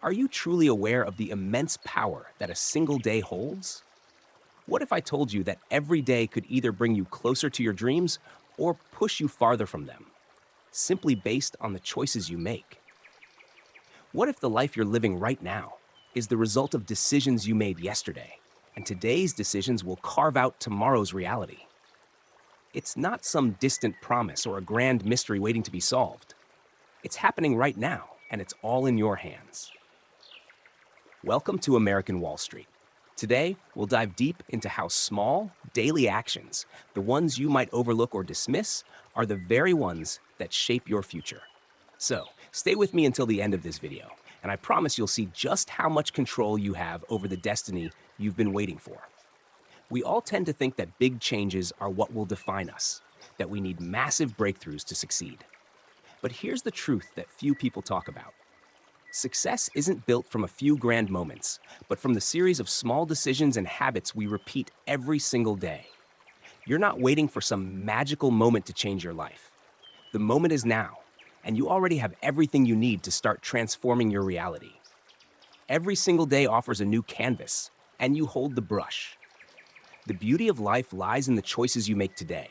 Are you truly aware of the immense power that a single day holds? What if I told you that every day could either bring you closer to your dreams or push you farther from them, simply based on the choices you make? What if the life you're living right now is the result of decisions you made yesterday, and today's decisions will carve out tomorrow's reality? It's not some distant promise or a grand mystery waiting to be solved. It's happening right now, and it's all in your hands. Welcome to American Wall Street. Today, we'll dive deep into how small, daily actions, the ones you might overlook or dismiss, are the very ones that shape your future. So, stay with me until the end of this video, and I promise you'll see just how much control you have over the destiny you've been waiting for. We all tend to think that big changes are what will define us, that we need massive breakthroughs to succeed. But here's the truth that few people talk about. Success isn't built from a few grand moments, but from the series of small decisions and habits we repeat every single day. You're not waiting for some magical moment to change your life. The moment is now, and you already have everything you need to start transforming your reality. Every single day offers a new canvas, and you hold the brush. The beauty of life lies in the choices you make today.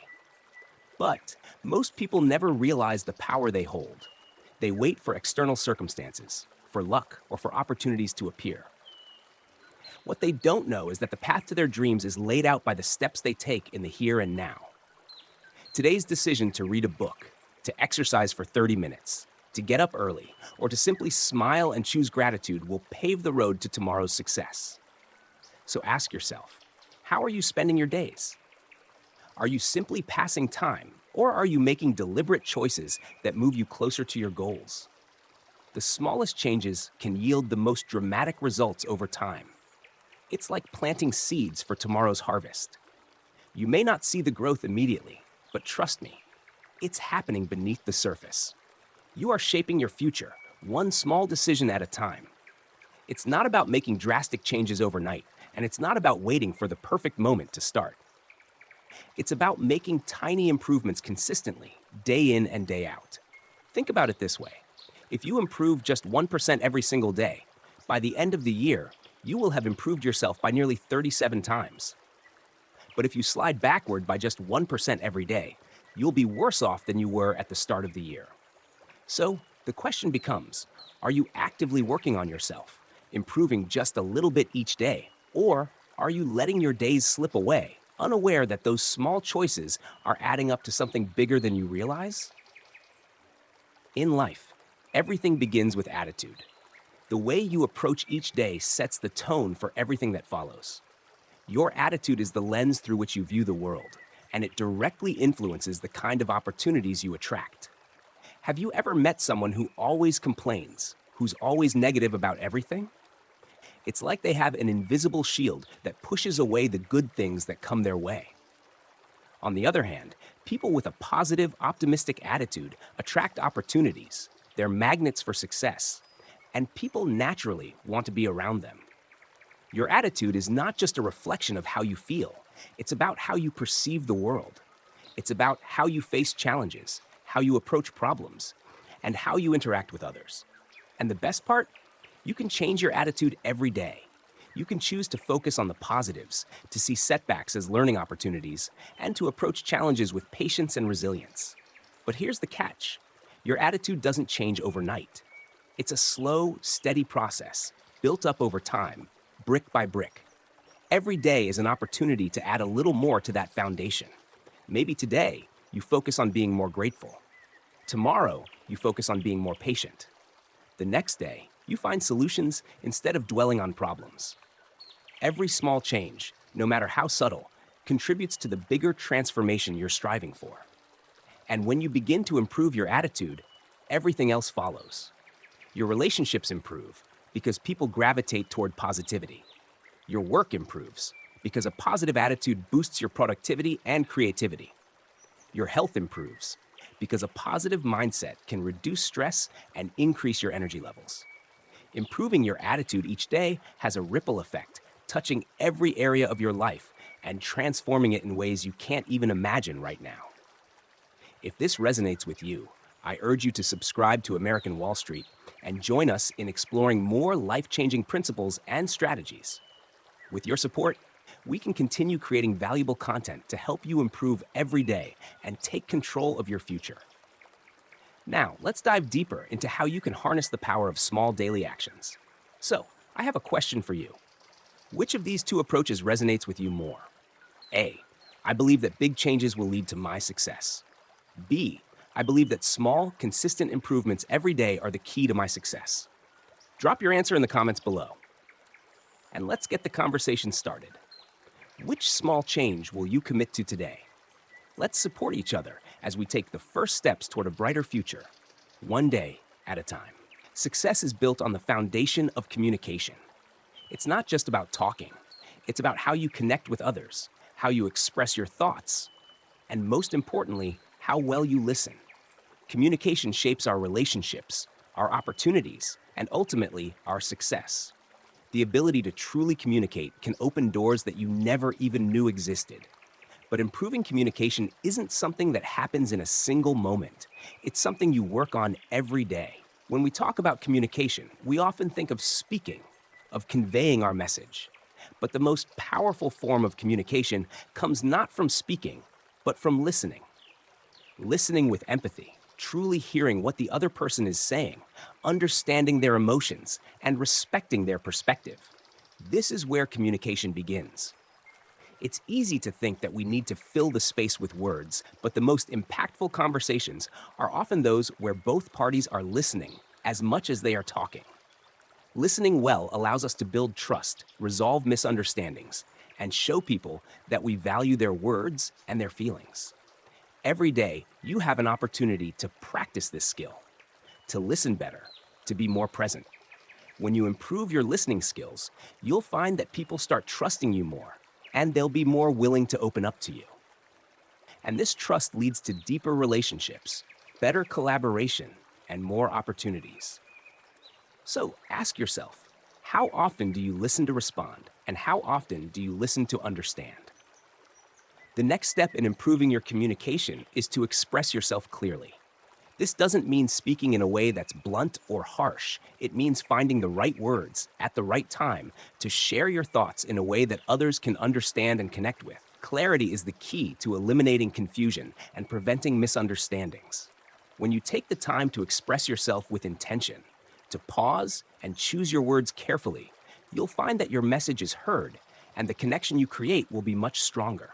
But most people never realize the power they hold. They wait for external circumstances, for luck, or for opportunities to appear. What they don't know is that the path to their dreams is laid out by the steps they take in the here and now. Today's decision to read a book, to exercise for 30 minutes, to get up early, or to simply smile and choose gratitude will pave the road to tomorrow's success. So ask yourself, how are you spending your days? Are you simply passing time, or are you making deliberate choices that move you closer to your goals? The smallest changes can yield the most dramatic results over time. It's like planting seeds for tomorrow's harvest. You may not see the growth immediately, but trust me, it's happening beneath the surface. You are shaping your future, one small decision at a time. It's not about making drastic changes overnight, and it's not about waiting for the perfect moment to start. It's about making tiny improvements consistently, day in and day out. Think about it this way. If you improve just 1% every single day, by the end of the year, you will have improved yourself by nearly 37 times. But if you slide backward by just 1% every day, you'll be worse off than you were at the start of the year. So, the question becomes, are you actively working on yourself, improving just a little bit each day, or are you letting your days slip away, unaware that those small choices are adding up to something bigger than you realize? In life, everything begins with attitude. The way you approach each day sets the tone for everything that follows. Your attitude is the lens through which you view the world, and it directly influences the kind of opportunities you attract. Have you ever met someone who always complains, who's always negative about everything? It's like they have an invisible shield that pushes away the good things that come their way. On the other hand, people with a positive, optimistic attitude attract opportunities. They're magnets for success, and people naturally want to be around them. Your attitude is not just a reflection of how you feel. It's about how you perceive the world. It's about how you face challenges, how you approach problems, and how you interact with others. And the best part? You can change your attitude every day. You can choose to focus on the positives, to see setbacks as learning opportunities, and to approach challenges with patience and resilience. But here's the catch. Your attitude doesn't change overnight. It's a slow, steady process, built up over time, brick by brick. Every day is an opportunity to add a little more to that foundation. Maybe today, you focus on being more grateful. Tomorrow, you focus on being more patient. The next day, you find solutions instead of dwelling on problems. Every small change, no matter how subtle, contributes to the bigger transformation you're striving for. And when you begin to improve your attitude, everything else follows. Your relationships improve because people gravitate toward positivity. Your work improves because a positive attitude boosts your productivity and creativity. Your health improves because a positive mindset can reduce stress and increase your energy levels. Improving your attitude each day has a ripple effect, touching every area of your life and transforming it in ways you can't even imagine right now. If this resonates with you, I urge you to subscribe to American Wall Street and join us in exploring more life-changing principles and strategies. With your support, we can continue creating valuable content to help you improve every day and take control of your future. Now, let's dive deeper into how you can harness the power of small daily actions. So, I have a question for you. Which of these two approaches resonates with you more? A. I believe that big changes will lead to my success. B. I believe that small, consistent improvements every day are the key to my success. Drop your answer in the comments below. And let's get the conversation started. Which small change will you commit to today? Let's support each other as we take the first steps toward a brighter future, one day at a time. Success is built on the foundation of communication. It's not just about talking. It's about how you connect with others, how you express your thoughts, and most importantly, how well you listen. Communication shapes our relationships, our opportunities, and ultimately, our success. The ability to truly communicate can open doors that you never even knew existed. But improving communication isn't something that happens in a single moment. It's something you work on every day. When we talk about communication, we often think of speaking, of conveying our message. But the most powerful form of communication comes not from speaking, but from listening. Listening with empathy, truly hearing what the other person is saying, understanding their emotions, and respecting their perspective. This is where communication begins. It's easy to think that we need to fill the space with words, but the most impactful conversations are often those where both parties are listening as much as they are talking. Listening well allows us to build trust, resolve misunderstandings, and show people that we value their words and their feelings. Every day, you have an opportunity to practice this skill, to listen better, to be more present. When you improve your listening skills, you'll find that people start trusting you more, and they'll be more willing to open up to you. And this trust leads to deeper relationships, better collaboration, and more opportunities. So ask yourself, how often do you listen to respond, and how often do you listen to understand? The next step in improving your communication is to express yourself clearly. This doesn't mean speaking in a way that's blunt or harsh. It means finding the right words at the right time to share your thoughts in a way that others can understand and connect with. Clarity is the key to eliminating confusion and preventing misunderstandings. When you take the time to express yourself with intention, to pause and choose your words carefully, you'll find that your message is heard and the connection you create will be much stronger.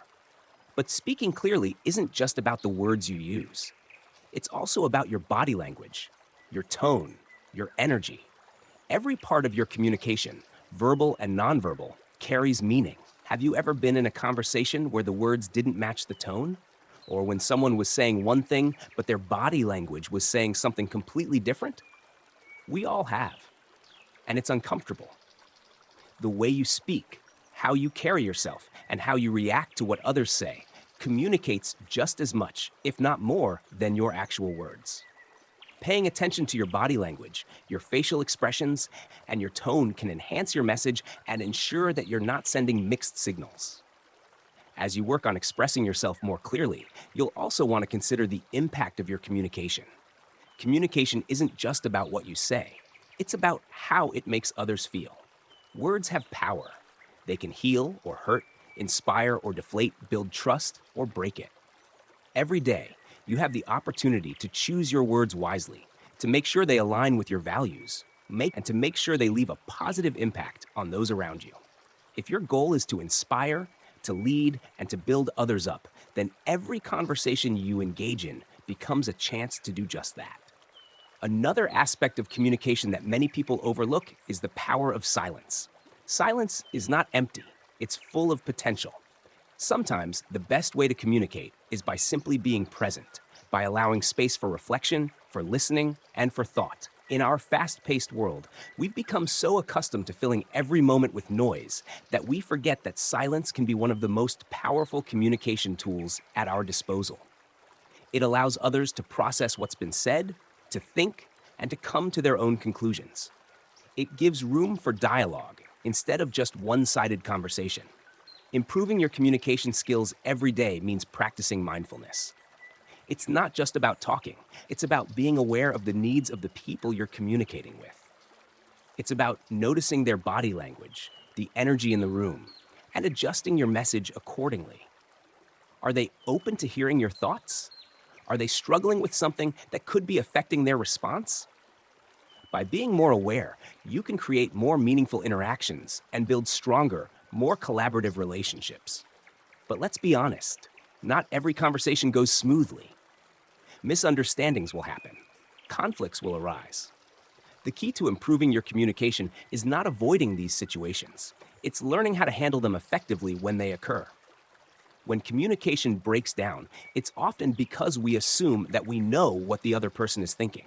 But speaking clearly isn't just about the words you use. It's also about your body language, your tone, your energy. Every part of your communication, verbal and nonverbal, carries meaning. Have you ever been in a conversation where the words didn't match the tone? Or when someone was saying one thing, but their body language was saying something completely different? We all have. And it's uncomfortable. The way you speak, how you carry yourself, and how you react to what others say communicates just as much, if not more, than your actual words. Paying attention to your body language, your facial expressions, and your tone can enhance your message and ensure that you're not sending mixed signals. As you work on expressing yourself more clearly, you'll also want to consider the impact of your communication. Communication isn't just about what you say, it's about how it makes others feel. Words have power. They can heal or hurt, inspire or deflate, build trust or break it. Every day, you have the opportunity to choose your words wisely, to make sure they align with your values, and to make sure they leave a positive impact on those around you. If your goal is to inspire, to lead, and to build others up, then every conversation you engage in becomes a chance to do just that. Another aspect of communication that many people overlook is the power of silence. Silence is not empty. It's full of potential. Sometimes the best way to communicate is by simply being present, by allowing space for reflection, for listening, and for thought. In our fast-paced world, we've become so accustomed to filling every moment with noise that we forget that silence can be one of the most powerful communication tools at our disposal. It allows others to process what's been said, to think, and to come to their own conclusions. It gives room for dialogue instead of just one-sided conversation. Improving your communication skills every day means practicing mindfulness. It's not just about talking, it's about being aware of the needs of the people you're communicating with. It's about noticing their body language, the energy in the room, and adjusting your message accordingly. Are they open to hearing your thoughts? Are they struggling with something that could be affecting their response? By being more aware, you can create more meaningful interactions and build stronger, more collaborative relationships. But let's be honest, not every conversation goes smoothly. Misunderstandings will happen. Conflicts will arise. The key to improving your communication is not avoiding these situations. It's learning how to handle them effectively when they occur. When communication breaks down, it's often because we assume that we know what the other person is thinking.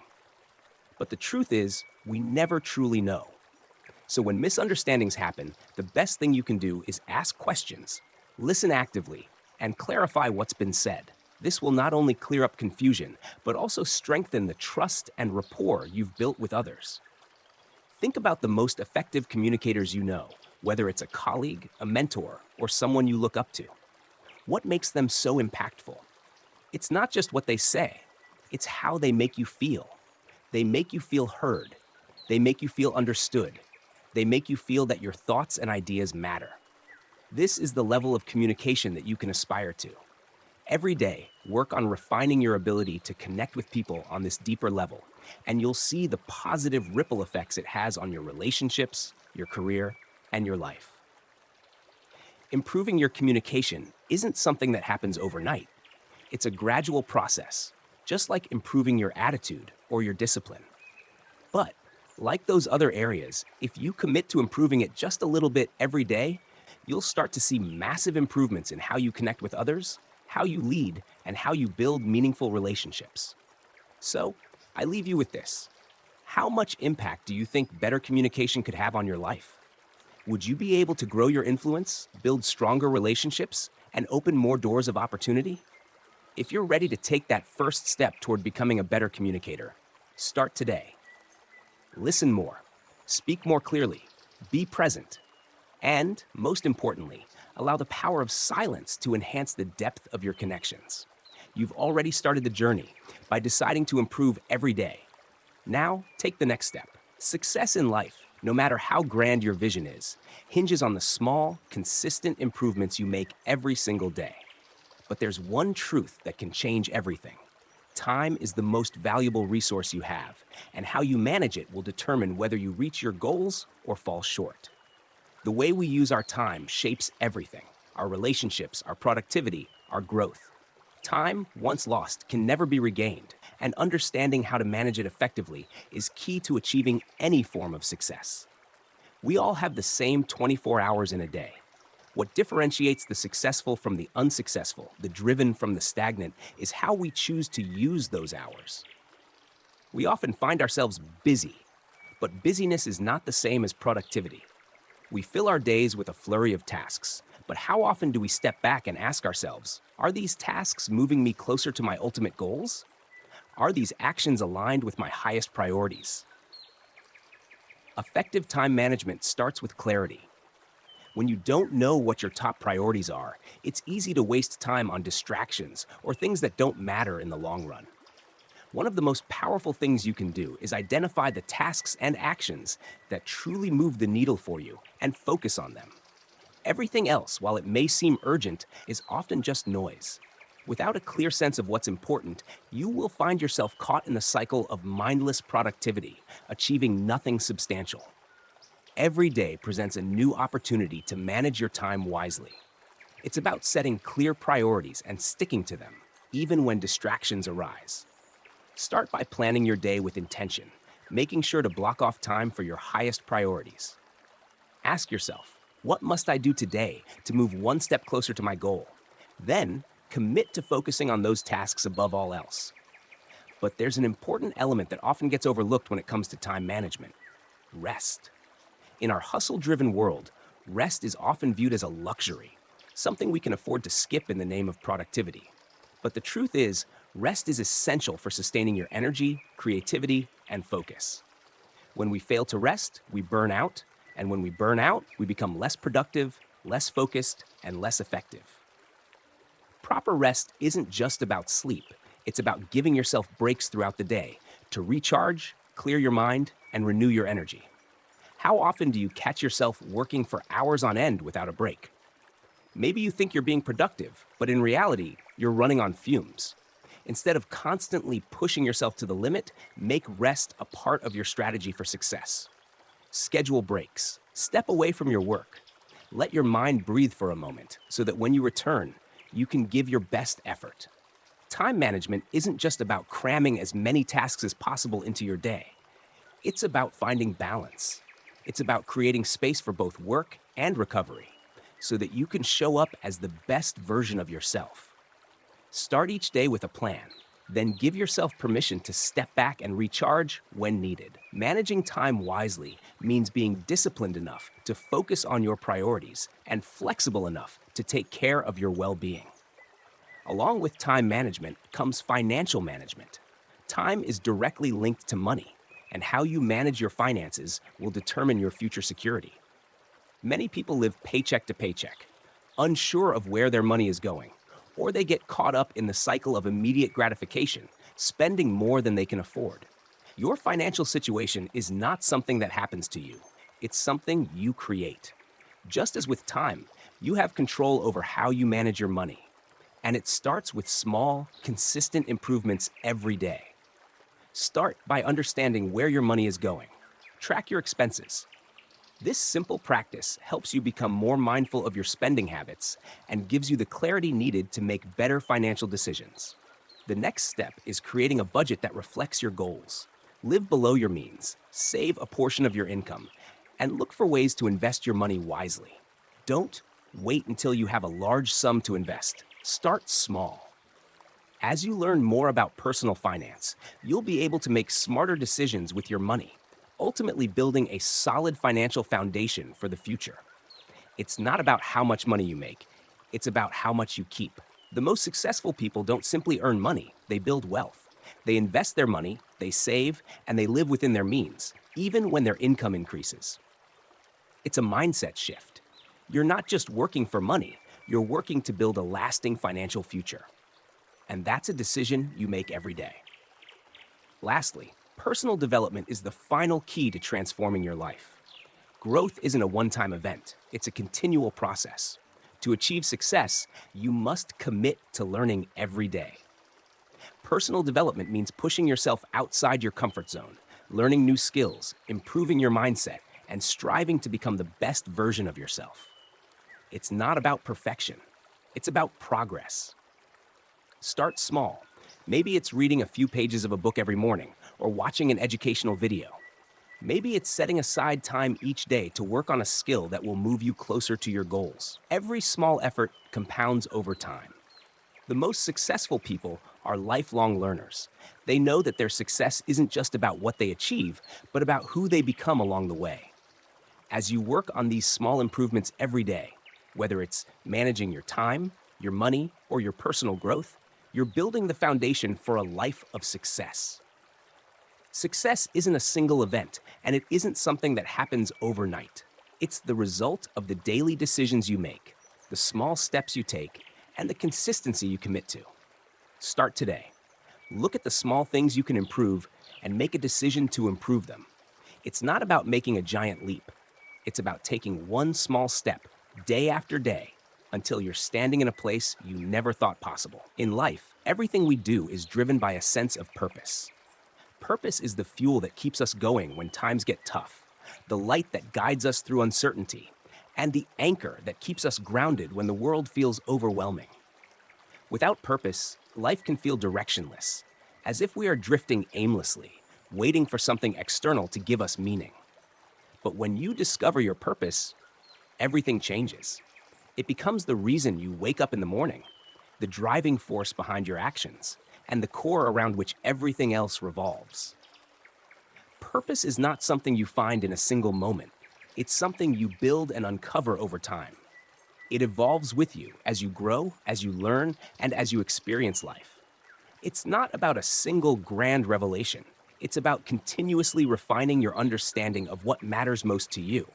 But the truth is, we never truly know. So when misunderstandings happen, the best thing you can do is ask questions, listen actively, and clarify what's been said. This will not only clear up confusion, but also strengthen the trust and rapport you've built with others. Think about the most effective communicators you know, whether it's a colleague, a mentor, or someone you look up to. What makes them so impactful? It's not just what they say, it's how they make you feel. They make you feel heard. They make you feel understood. They make you feel that your thoughts and ideas matter. This is the level of communication that you can aspire to. Every day, work on refining your ability to connect with people on this deeper level, and you'll see the positive ripple effects it has on your relationships, your career, and your life. Improving your communication isn't something that happens overnight. It's a gradual process, just like improving your attitude or your discipline. But, like those other areas, if you commit to improving it just a little bit every day, you'll start to see massive improvements in how you connect with others, how you lead, and how you build meaningful relationships. So, I leave you with this. How much impact do you think better communication could have on your life? Would you be able to grow your influence, build stronger relationships, and open more doors of opportunity? If you're ready to take that first step toward becoming a better communicator, start today. Listen more, speak more clearly, be present, and, most importantly, allow the power of silence to enhance the depth of your connections. You've already started the journey by deciding to improve every day. Now, take the next step. Success in life, no matter how grand your vision is, hinges on the small, consistent improvements you make every single day. But there's one truth that can change everything. Time is the most valuable resource you have, and how you manage it will determine whether you reach your goals or fall short. The way we use our time shapes everything: our relationships, our productivity, our growth. Time, once lost, can never be regained, and understanding how to manage it effectively is key to achieving any form of success. We all have the same 24 hours in a day. What differentiates the successful from the unsuccessful, the driven from the stagnant, is how we choose to use those hours. We often find ourselves busy, but busyness is not the same as productivity. We fill our days with a flurry of tasks, but how often do we step back and ask ourselves, are these tasks moving me closer to my ultimate goals? Are these actions aligned with my highest priorities? Effective time management starts with clarity. When you don't know what your top priorities are, it's easy to waste time on distractions or things that don't matter in the long run. One of the most powerful things you can do is identify the tasks and actions that truly move the needle for you and focus on them. Everything else, while it may seem urgent, is often just noise. Without a clear sense of what's important, you will find yourself caught in the cycle of mindless productivity, achieving nothing substantial. Every day presents a new opportunity to manage your time wisely. It's about setting clear priorities and sticking to them, even when distractions arise. Start by planning your day with intention, making sure to block off time for your highest priorities. Ask yourself, what must I do today to move one step closer to my goal? Then, commit to focusing on those tasks above all else. But there's an important element that often gets overlooked when it comes to time management: rest. In our hustle-driven world, rest is often viewed as a luxury, something we can afford to skip in the name of productivity. But the truth is, rest is essential for sustaining your energy, creativity, and focus. When we fail to rest, we burn out, and when we burn out, we become less productive, less focused, and less effective. Proper rest isn't just about sleep. It's about giving yourself breaks throughout the day to recharge, clear your mind, and renew your energy. How often do you catch yourself working for hours on end without a break? Maybe you think you're being productive, but in reality, you're running on fumes. Instead of constantly pushing yourself to the limit, make rest a part of your strategy for success. Schedule breaks. Step away from your work. Let your mind breathe for a moment so that when you return, you can give your best effort. Time management isn't just about cramming as many tasks as possible into your day. It's about finding balance. It's about creating space for both work and recovery so that you can show up as the best version of yourself. Start each day with a plan, then give yourself permission to step back and recharge when needed. Managing time wisely means being disciplined enough to focus on your priorities and flexible enough to take care of your well-being. Along with time management comes financial management. Time is directly linked to money, and how you manage your finances will determine your future security. Many people live paycheck to paycheck, unsure of where their money is going, or they get caught up in the cycle of immediate gratification, spending more than they can afford. Your financial situation is not something that happens to you. It's something you create. Just as with time, you have control over how you manage your money. And it starts with small, consistent improvements every day. Start by understanding where your money is going. Track your expenses. This simple practice helps you become more mindful of your spending habits and gives you the clarity needed to make better financial decisions. The next step is creating a budget that reflects your goals. Live below your means, save a portion of your income, and look for ways to invest your money wisely. Don't wait until you have a large sum to invest. Start small. As you learn more about personal finance, you'll be able to make smarter decisions with your money, ultimately building a solid financial foundation for the future. It's not about how much money you make, it's about how much you keep. The most successful people don't simply earn money, they build wealth. They invest their money, they save, and they live within their means, even when their income increases. It's a mindset shift. You're not just working for money, you're working to build a lasting financial future. And that's a decision you make every day. Lastly, personal development is the final key to transforming your life. Growth isn't a one-time event, it's a continual process. To achieve success, you must commit to learning every day. Personal development means pushing yourself outside your comfort zone, learning new skills, improving your mindset, and striving to become the best version of yourself. It's not about perfection, it's about progress. Start small. Maybe it's reading a few pages of a book every morning or watching an educational video. Maybe it's setting aside time each day to work on a skill that will move you closer to your goals. Every small effort compounds over time. The most successful people are lifelong learners. They know that their success isn't just about what they achieve, but about who they become along the way. As you work on these small improvements every day, whether it's managing your time, your money, or your personal growth, you're building the foundation for a life of success. Success isn't a single event, and it isn't something that happens overnight. It's the result of the daily decisions you make, the small steps you take, and the consistency you commit to. Start today. Look at the small things you can improve and make a decision to improve them. It's not about making a giant leap. It's about taking one small step, day after day, until you're standing in a place you never thought possible. In life, everything we do is driven by a sense of purpose. Purpose is the fuel that keeps us going when times get tough, the light that guides us through uncertainty, and the anchor that keeps us grounded when the world feels overwhelming. Without purpose, life can feel directionless, as if we are drifting aimlessly, waiting for something external to give us meaning. But when you discover your purpose, everything changes. It becomes the reason you wake up in the morning, the driving force behind your actions, and the core around which everything else revolves. Purpose is not something you find in a single moment. It's something you build and uncover over time. It evolves with you as you grow, as you learn, and as you experience life. It's not about a single grand revelation. It's about continuously refining your understanding of what matters most to you.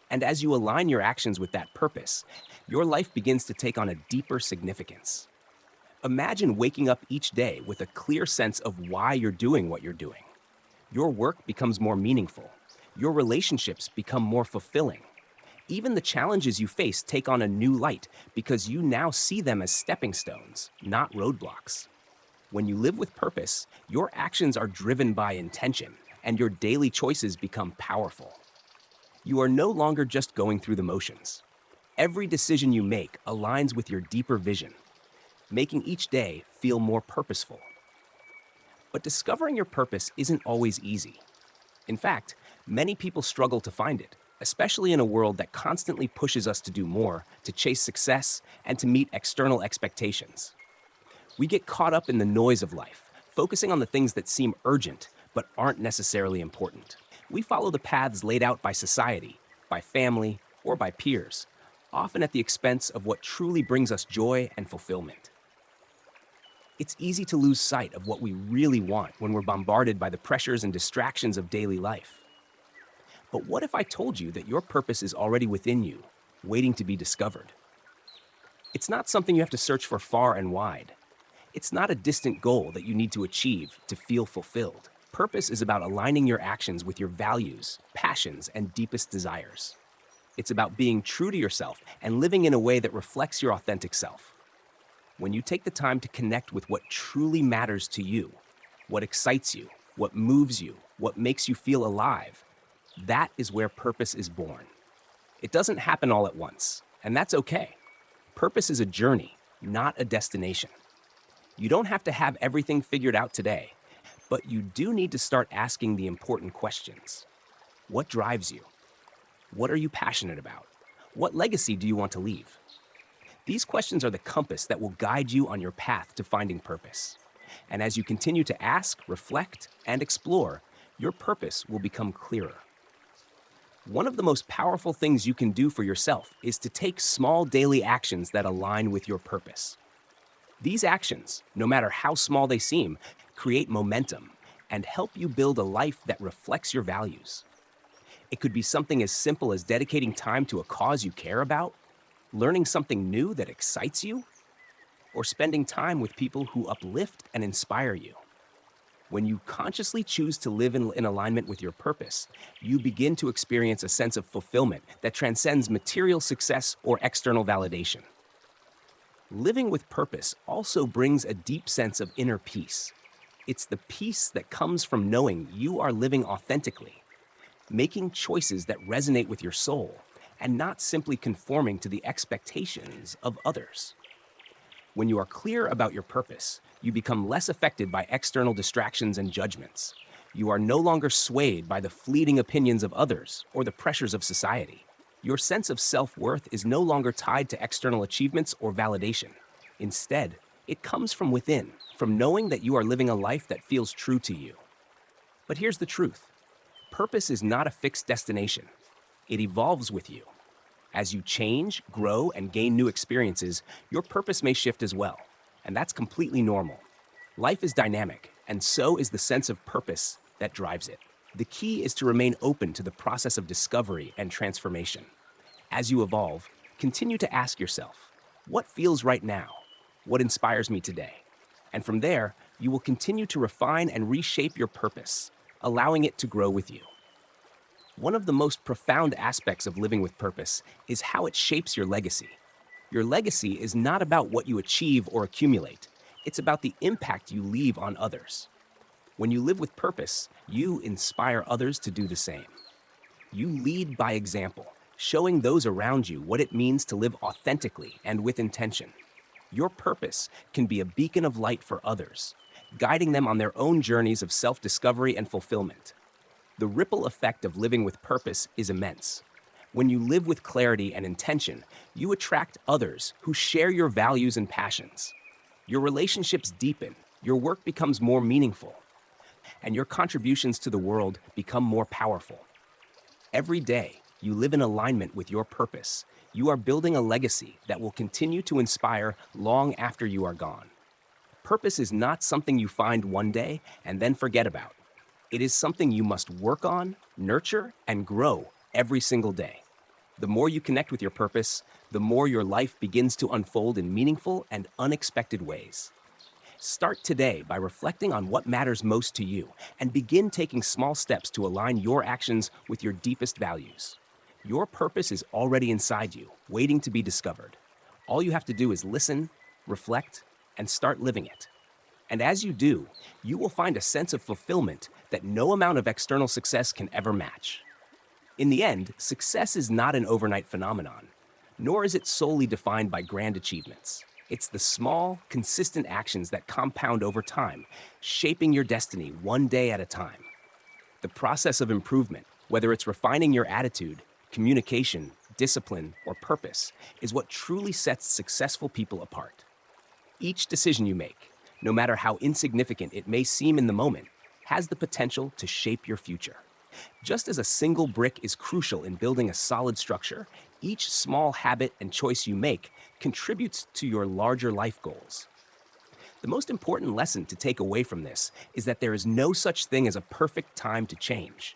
And as you align your actions with that purpose, your life begins to take on a deeper significance. Imagine waking up each day with a clear sense of why you're doing what you're doing. Your work becomes more meaningful. Your relationships become more fulfilling. Even the challenges you face take on a new light because you now see them as stepping stones, not roadblocks. When you live with purpose, your actions are driven by intention, and your daily choices become powerful. You are no longer just going through the motions. Every decision you make aligns with your deeper vision, making each day feel more purposeful. But discovering your purpose isn't always easy. In fact, many people struggle to find it, especially in a world that constantly pushes us to do more, to chase success, and to meet external expectations. We get caught up in the noise of life, focusing on the things that seem urgent but aren't necessarily important. We follow the paths laid out by society, by family, or by peers, often at the expense of what truly brings us joy and fulfillment. It's easy to lose sight of what we really want when we're bombarded by the pressures and distractions of daily life. But what if I told you that your purpose is already within you, waiting to be discovered? It's not something you have to search for far and wide. It's not a distant goal that you need to achieve to feel fulfilled. Purpose is about aligning your actions with your values, passions, and deepest desires. It's about being true to yourself and living in a way that reflects your authentic self. When you take the time to connect with what truly matters to you, what excites you, what moves you, what makes you feel alive, that is where purpose is born. It doesn't happen all at once, and that's okay. Purpose is a journey, not a destination. You don't have to have everything figured out today, but you do need to start asking the important questions. What drives you? What are you passionate about? What legacy do you want to leave? These questions are the compass that will guide you on your path to finding purpose. And as you continue to ask, reflect, and explore, your purpose will become clearer. One of the most powerful things you can do for yourself is to take small daily actions that align with your purpose. These actions, no matter how small they seem, create momentum and help you build a life that reflects your values. It could be something as simple as dedicating time to a cause you care about, learning something new that excites you, or spending time with people who uplift and inspire you. When you consciously choose to live in alignment with your purpose, you begin to experience a sense of fulfillment that transcends material success or external validation. Living with purpose also brings a deep sense of inner peace. It's the peace that comes from knowing you are living authentically, making choices that resonate with your soul, and not simply conforming to the expectations of others. When you are clear about your purpose, you become less affected by external distractions and judgments. You are no longer swayed by the fleeting opinions of others or the pressures of society. Your sense of self-worth is no longer tied to external achievements or validation. Instead, it comes from within, from knowing that you are living a life that feels true to you. But here's the truth. Purpose is not a fixed destination. It evolves with you. As you change, grow, and gain new experiences, your purpose may shift as well, and that's completely normal. Life is dynamic, and so is the sense of purpose that drives it. The key is to remain open to the process of discovery and transformation. As you evolve, continue to ask yourself, what feels right now? What inspires me today? And from there, you will continue to refine and reshape your purpose, allowing it to grow with you. One of the most profound aspects of living with purpose is how it shapes your legacy. Your legacy is not about what you achieve or accumulate. It's about the impact you leave on others. When you live with purpose, you inspire others to do the same. You lead by example, showing those around you what it means to live authentically and with intention. Your purpose can be a beacon of light for others, guiding them on their own journeys of self-discovery and fulfillment. The ripple effect of living with purpose is immense. When you live with clarity and intention, you attract others who share your values and passions. Your relationships deepen, your work becomes more meaningful, and your contributions to the world become more powerful. Every day, you live in alignment with your purpose. You are building a legacy that will continue to inspire long after you are gone. Purpose is not something you find one day and then forget about. It is something you must work on, nurture, and grow every single day. The more you connect with your purpose, the more your life begins to unfold in meaningful and unexpected ways. Start today by reflecting on what matters most to you and begin taking small steps to align your actions with your deepest values. Your purpose is already inside you, waiting to be discovered. All you have to do is listen, reflect, and start living it. And as you do, you will find a sense of fulfillment that no amount of external success can ever match. In the end, success is not an overnight phenomenon, nor is it solely defined by grand achievements. It's the small, consistent actions that compound over time, shaping your destiny one day at a time. The process of improvement, whether it's refining your attitude, communication, discipline, or purpose, is what truly sets successful people apart. Each decision you make, no matter how insignificant it may seem in the moment, has the potential to shape your future. Just as a single brick is crucial in building a solid structure, each small habit and choice you make contributes to your larger life goals. The most important lesson to take away from this is that there is no such thing as a perfect time to change.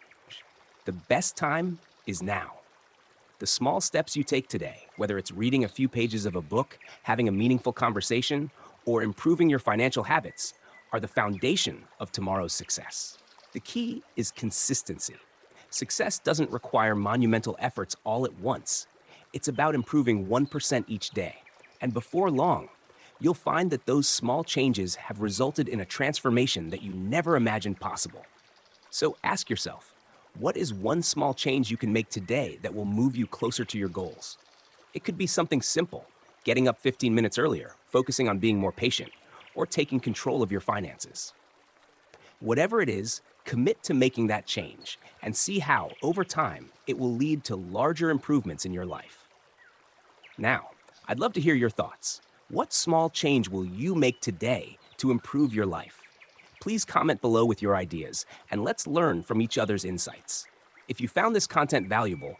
The best time is now. The small steps you take today, whether it's reading a few pages of a book, having a meaningful conversation, or improving your financial habits, are the foundation of tomorrow's success. The key is consistency. Success doesn't require monumental efforts all at once. It's about improving 1% each day. And before long, you'll find that those small changes have resulted in a transformation that you never imagined possible. So ask yourself, what is one small change you can make today that will move you closer to your goals? It could be something simple, getting up 15 minutes earlier, focusing on being more patient, or taking control of your finances. Whatever it is, commit to making that change and see how, over time, it will lead to larger improvements in your life. Now, I'd love to hear your thoughts. What small change will you make today to improve your life? Please comment below with your ideas, and let's learn from each other's insights. If you found this content valuable,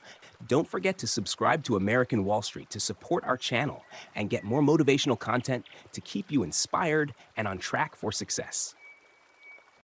don't forget to subscribe to American Wall Street to support our channel and get more motivational content to keep you inspired and on track for success.